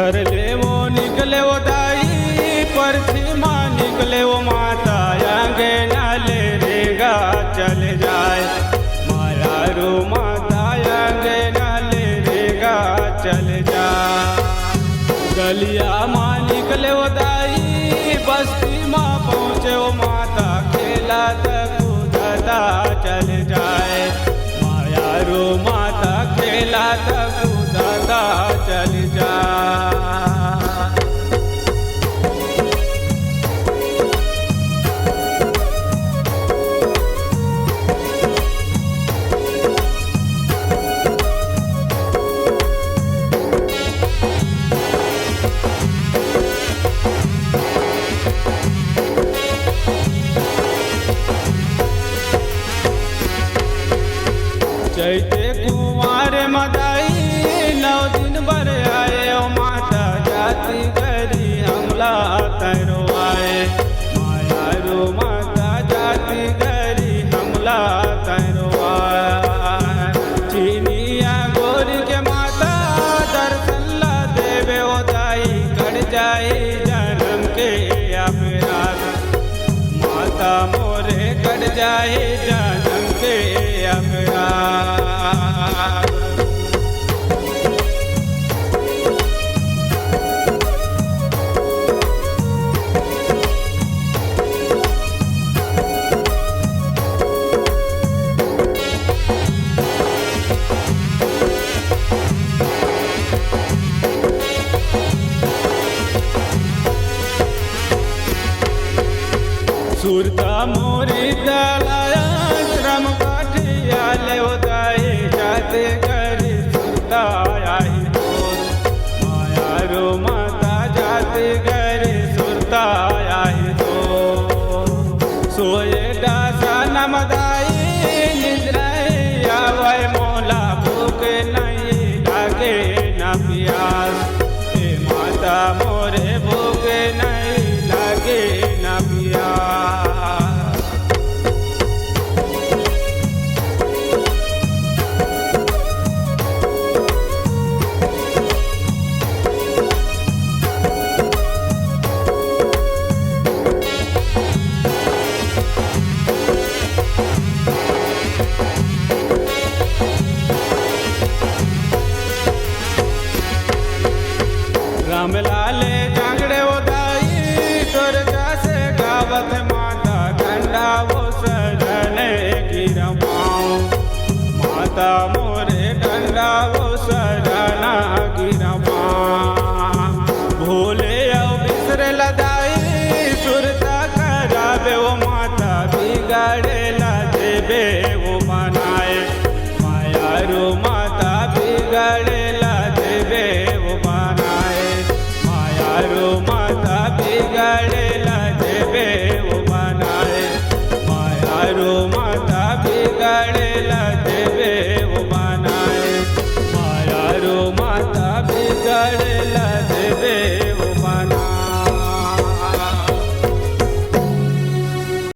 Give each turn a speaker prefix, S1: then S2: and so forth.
S1: घर ले वो निकले वो दाई परछी माँ निकले वो माता आगे नाले रेगा चले जाए माया रो माता आगे नाले रेगा चले जाए। गलिया माँ निकले वो दाई बस्ती माँ पहुँचे वो माता खेला तक कूदता चले जाए माया रो माता खेला तक कूदता चले जाए। चैते कुमार मदाई 9 दिन बर आए ओ माता जाति गरी हमला तैरो आए माया रो माता जाति गरी हमला तैरो आए। चीनिया गोरी के माता दर्शन ला देवे ओ दाई कट जाए जन्म के अपराध माता मोरे कट जाए जन्म के अपराध। सुरता मोरी दलाया श्रम काठिया ले उदाई जाते करी सुरता आई तोर माया रो माता जाते करी सुरता आई तो सोए दासा नमदा